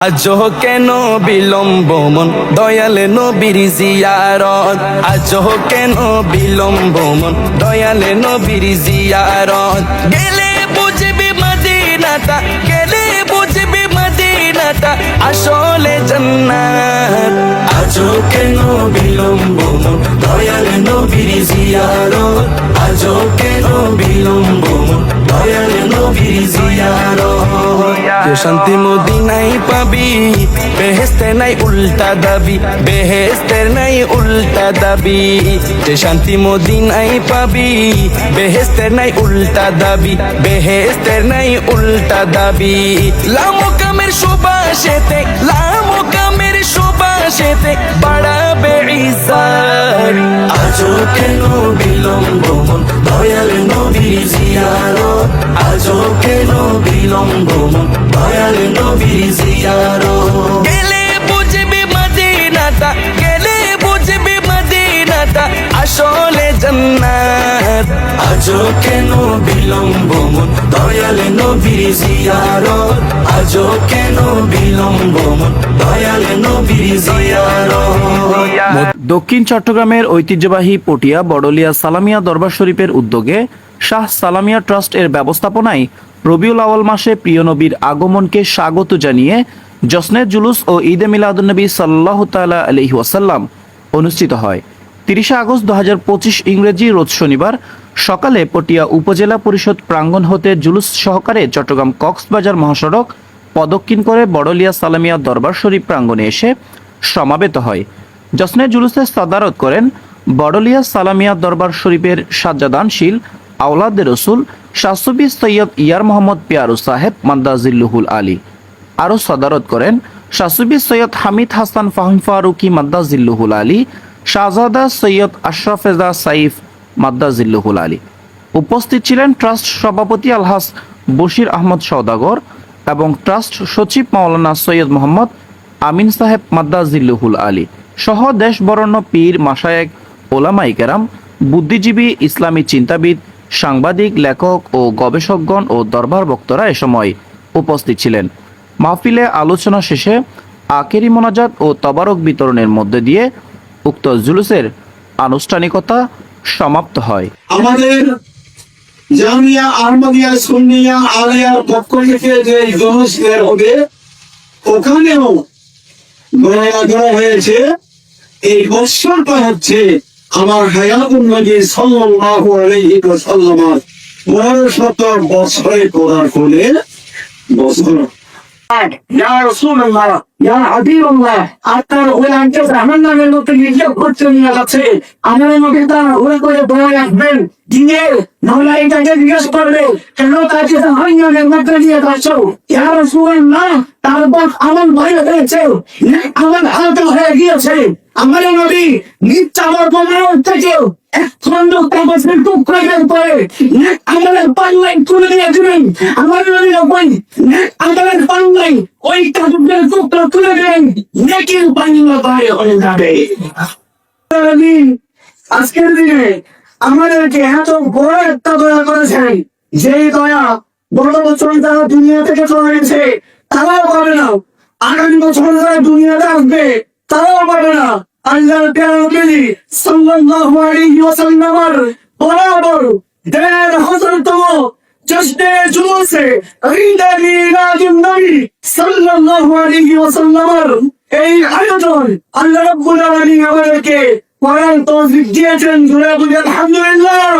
আজো কেন বিলম্ব মন দয়াল নবীর জিয়ারত, আজো কেন বিলম্ব মন দয়াল নবীর জিয়ারত। গেলে বুঝবি মদিনাটা, গেলে বুঝবি মদিনাটা আসলে জান্নাত। আজো কেন বিলম্ব মন দয়াল নবীর জিয়ারত, আজো কেন বিলম্ব মন দয়াল নবীর জিয়ারত। যে শান্তি মদিনায় পাবি, বেহেশতের নাই উল্টা দাবি, বেহেশতের নাই উল্টা দাবি। যে শান্তি মদিনায় পাবি, বেহেশতের নাই উল্টা দাবি, বেহেশতের নাই উল্টা দাবি। লামকামের সুবাসেতে, লামকামের সুবাসেতে বাড়াবে ইজ্জত। আজো কেন বিলম্ব মন দয়াল নবীর জিয়ারত, আজো কেন বিলম্ব মন দয়াল নবীর জিয়ারত। গেলে বুঝবি মদিনাটা, গেলে বুঝবি মদিনাটা আসলে জান্নাত। আজো কেন বিলম্ব মন দয়াল নবীর জিয়ারত, আজো কেন বিলম্ব মন দয়াল নবীর জিয়ারত। দক্ষিণ চট্টগ্রামের ঐতিহ্যবাহী পটিয়া বড়লিয়া সালামিয়া দরবার শরীফের উদ্যোগে শাহ সালামিয়া ট্রাস্ট এর ব্যবস্থাপনায় রবিউল আউয়াল মাসে প্রিয় নবীর আগমনকে স্বাগত জানিয়ে জশ্নে জুলুস ও ঈদে মিলাদুন্নবী সাল্লাল্লাহু তাআলা আলাইহি ওয়াসাল্লাম অনুষ্ঠিত হয়। 30 আগস্ট 2025 ইংরেজি রোজ শনিবার সকালে পটিয়া উপজেলা পরিষদ প্রাঙ্গণ হতে জুলুস সহকারে চট্টগ্রাম কক্সবাজার মহাসড়ক প্রদক্ষিণ করে বড়লিয়া সালামিয়া দরবার শরীফ প্রাঙ্গণে এসে সমাবেত হয়। জশ্নে জুলুসে সাদারত করেন বড়লিয়া সালামিয়া দরবার শরীফের সাজ্জাদানশীল আওলাদে রসুল শাহসুবি সৈয়দ ইয়ার মোহাম্মদ পিয়ারু সাহেব মাদ্দাজিল্লুহুল আলী। আরও সদারত করেন শাহসুবি সৈয়দ হামিদ হাসান ফাহিম ফারুকি মাদ্দাজিল্লুহুল আলী, শাহজাদা সৈয়দ আশরাফেজা সাইফ মাদ্দাজিল্লুহুল আলী। উপস্থিত ছিলেন ট্রাস্ট সভাপতি আলহাজ বশির আহমদ সওদাগর এবং ট্রাস্ট সচিব মাওলানা সৈয়দ মোহাম্মদ আমিন সাহেব মাদ্দাজিল্লুহুল আলী সহ দেশ বরেণ্য পীর, মাশায়েখ, ওলামায়ে কেরাম, বুদ্ধিজীবী, ইসলামী চিন্তাবিদ, সাংবাদিক, লেখক ও গবেষকগণ ও দরবার বক্তারা এ সময় উপস্থিত ছিলেন। মাহফিলে আলোচনা শেষে আখেরি মোনাজাত ও তবারক বিতরণের মধ্যে দিয়ে উক্ত জুলুসের আনুষ্ঠানিকতা সমাপ্ত হয়। আমাদের জামিয়া আহমদিয়া সুন্নিয়া আলিয়ার পক্ষ থেকে যে জুলুস বের হবে, ওখানেও ঘোষণা করা হয়েছে এই বৎসরটা হচ্ছে আমার হায়াতুন নবী সাল্লাল্লাহু আলাইহি ওয়াসাল্লামের 12 বছরে করার কোলে বছর। ইয়া রাসূলুল্লাহ, ইয়া হাবিবাল্লাহ, আপনার ওলানকে রহমান নামের মতো নির্যাত করতে নিয়ে যাচ্ছে। আমার নবী তার ওরা করে বলে রাখবেন দিনে নাহলে এটাকে জিজ্ঞেস করবে কেন তাকে জাহান্নামের মধ্যে নিয়ে যাচ্ছ। ইয়া রাসূলুল্লাহ, তার বস আমার ভয় হয়েছে, আমার হালকা হয়ে গিয়েছে। আমার নবী নিত্যা আমার বোনের থেকে এক খন্ড কাগজের টুকরা বের করে আমাদের পাল্লাই তুলে নিয়ে দিলেন। আমার নবী আমাদের পাল্লাই ওই কাগজের টুকরা তুলে দিলেন, নেকির পাল্লা বাইরে হয়ে যাবে। আজকের দিনে আমাদেরকে এত বড় একটা দয়া করেছেন, যেই দয়া গত বছর যারা দুনিয়া থেকে চলে গেছে তারাও পাবে না, আগামী বছর যারা দুনিয়াতে আসবে তারাও পাবে না। আল্লাহর প্যারা নবী সাল্লাল্লাহু আলাইহি ওয়াসাল্লামের বরাবর ১৫০০তম জশ্নে জুলুসে ঈদে মিলাদুন নবী সাল্লাল্লাহু আলাইহি ওয়াসাল্লামের এই আয়োজন আল্লাহ রাব্বুল আলামিন আমাদেরকে করার তৌফিক দিয়েছেন। জোরে বলি আলহামদুলিল্লাহ।